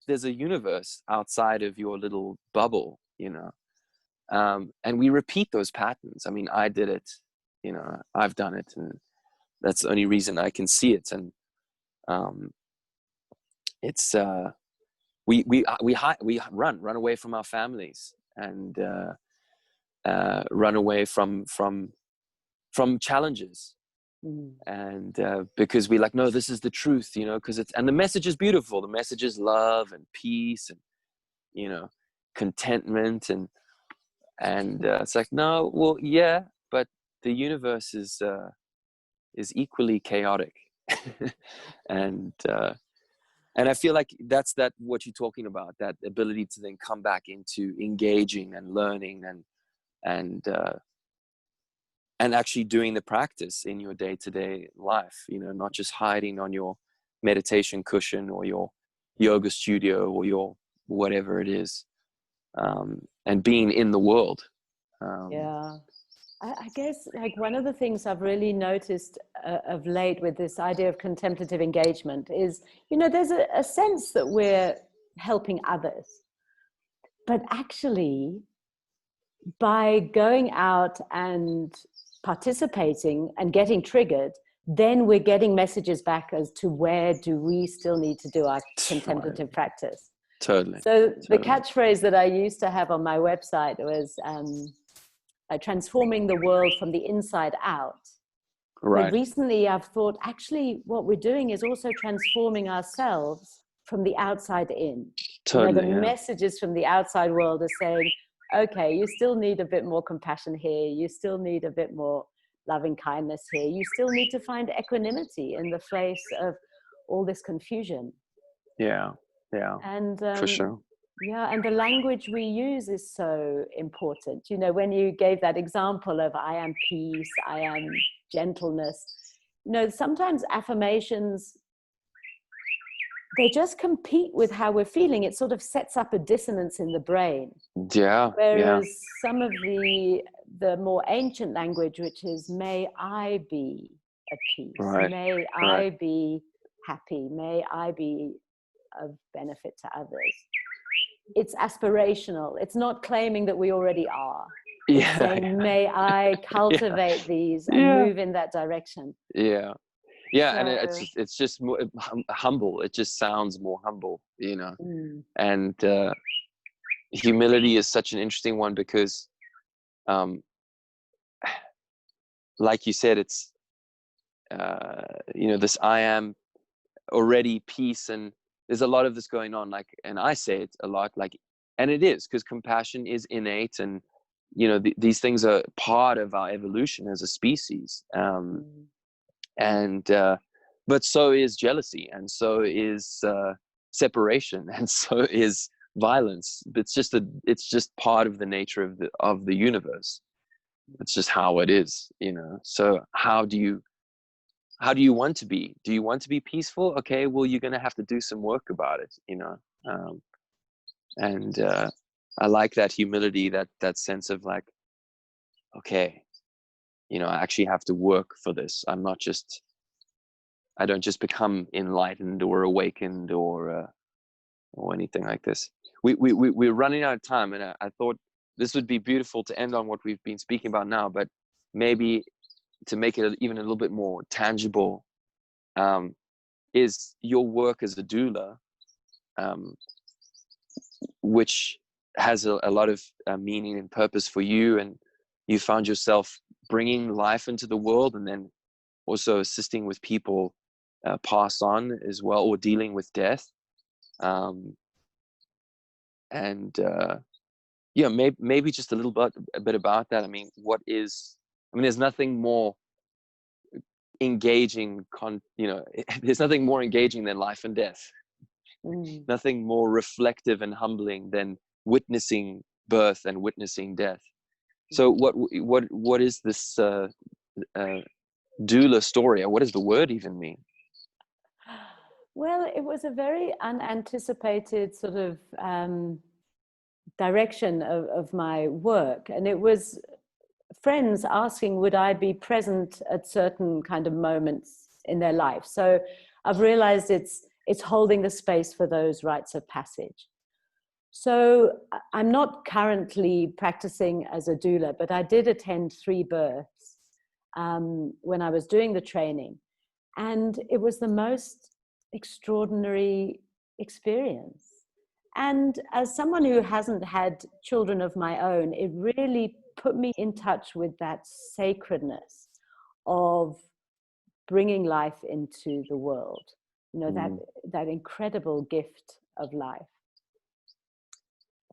there's a universe outside of your little bubble, and we repeat those patterns. I mean, I did it, I've done it, and that's the only reason I can see it. And it's we run away from our families, and run away from challenges, and because we like, no, this is the truth, because and the message is beautiful. The message is love and peace and contentment, and it's like, no, well, yeah, but the universe is equally chaotic. And I feel like that's what you're talking about, that ability to then come back into engaging and learning and actually doing the practice in your day-to-day life, not just hiding on your meditation cushion or your yoga studio or your whatever it is, and being in the world. I guess, like, one of the things I've really noticed of late with this idea of contemplative engagement is, there's a sense that we're helping others, but actually by going out and participating and getting triggered, then we're getting messages back as to where do we still need to do our contemplative practice. Totally. So the catchphrase that I used to have on my website was transforming the world from the inside out. Right. But recently I've thought, actually what we're doing is also transforming ourselves from the outside in. Totally. The messages from the outside world are saying, okay, you still need a bit more compassion here. You still need a bit more loving kindness here. You still need to find equanimity in the face of all this confusion. Yeah. And for sure. Yeah, and the language we use is so important. When you gave that example of I am peace, I am gentleness, sometimes affirmations, they just compete with how we're feeling. It sort of sets up a dissonance in the brain. Yeah. Whereas some of the more ancient language, which is may I be at peace, may I be happy, may I be of benefit to others. It's aspirational. It's not claiming that we already are. It's saying, may I cultivate these and move in that direction. Yeah. And it's just more humble. It just sounds more humble, and humility is such an interesting one because, like you said, it's, this I am already peace, and there's a lot of this going on, like, and I say it a lot, like, and it is, because compassion is innate, and you know, these things are part of our evolution as a species. And but so is jealousy, and so is separation, and so is violence. It's just part of the nature of the universe. It's just how it is, you know. So how do you want to be? Do you want to be peaceful? Okay, well, you're going to have to do some work about it, you know. And I like that humility, that sense of like, okay, you know, I actually have to work for this. I don't just become enlightened or awakened or anything like this. We're running out of time, and I thought this would be beautiful to end on what we've been speaking about now, but maybe to make it even a little bit more tangible, is your work as a doula, which has a lot of meaning and purpose for you, and you found yourself bringing life into the world, and then also assisting with people pass on as well, or dealing with death. Yeah, maybe just a bit about that. I mean, there's nothing more engaging, there's nothing more engaging than life and death. Nothing more reflective and humbling than witnessing birth and witnessing death. So what is this doula story, or what does the word even mean? Well, it was a very unanticipated sort of direction of my work, and it was friends asking would I be present at certain kind of moments in their life. So I've realized it's holding the space for those rites of passage. So I'm not currently practicing as a doula, but I did attend 3 births when I was doing the training, and it was the most extraordinary experience. And as someone who hasn't had children of my own, it really put me in touch with that sacredness of bringing life into the world, you know, that incredible gift of life.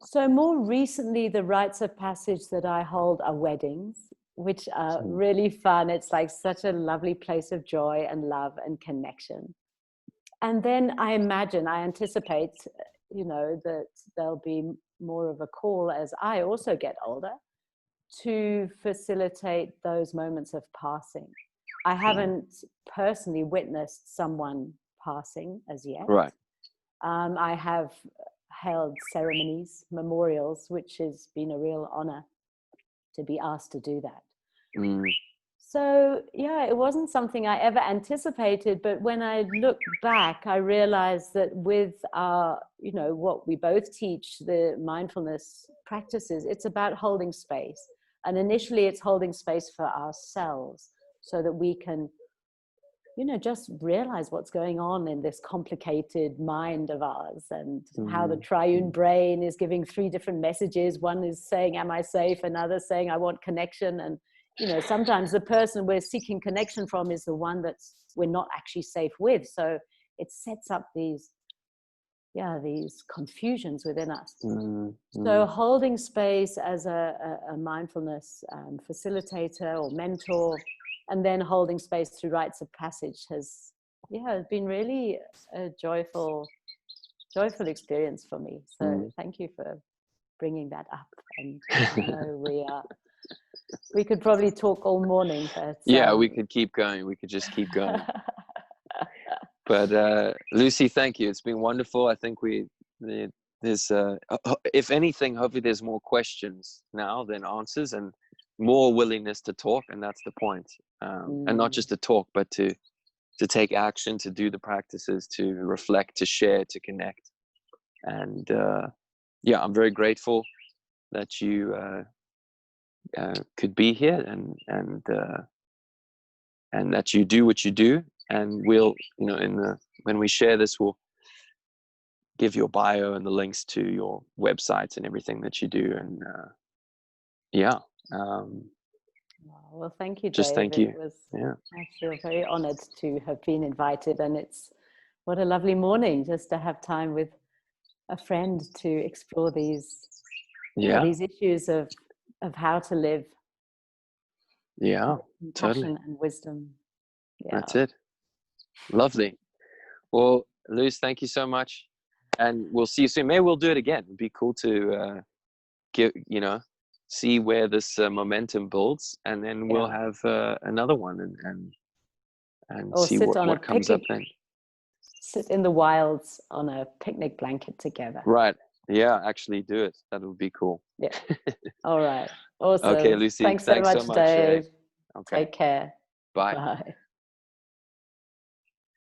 So more recently, the rites of passage that I hold are weddings, which are really fun. It's like such a lovely place of joy and love and connection. And then I anticipate, you know, that there'll be more of a call as I also get older to facilitate those moments of passing. I haven't personally witnessed someone passing as yet. Right. I have held ceremonies, memorials, which has been a real honor to be asked to do that. So yeah, it wasn't something I ever anticipated, but when I look back, I realized that with our, you know, what we both teach, the mindfulness practices, it's about holding space. And initially it's holding space for ourselves so that we can, you know, just realize what's going on in this complicated mind of ours, and how the triune brain is giving 3 different messages. One is saying, am I safe? Another saying, I want connection. And you know, sometimes the person we're seeking connection from is the one that's we're not actually safe with. So it sets up these confusions within us. So holding space as a mindfulness facilitator or mentor, and then holding space through rites of passage has been really a joyful experience for me. So thank you for bringing that up. And you know, we could probably talk all morning, but we could keep going. We could just keep going. But Lucy, thank you. It's been wonderful. I think there's if anything, hopefully there's more questions now than answers, and more willingness to talk, and that's the point. And not just to talk, but to take action, to do the practices, to reflect, to share, to connect. And I'm very grateful that you could be here, and that you do what you do. And we'll, you know, when we share this, we'll give your bio and the links to your websites and everything that you do. And well, thank you, Dave. Just thank you. I feel very honored to have been invited, and what a lovely morning just to have time with a friend to explore these issues of of how to live. Yeah, totally. Compassion and wisdom. Yeah. That's it. Lovely. Well, Luz, thank you so much. And we'll see you soon. Maybe we'll do it again. It'd be cool to see where this momentum builds, and then we'll have another one and or see what comes up then. Sit in the wilds on a picnic blanket together. Right. Yeah, actually do it. That would be cool. Yeah. All right. Awesome. Okay, Lucy. Thanks so much, so much, Dave. Okay. Take care. Bye. Bye.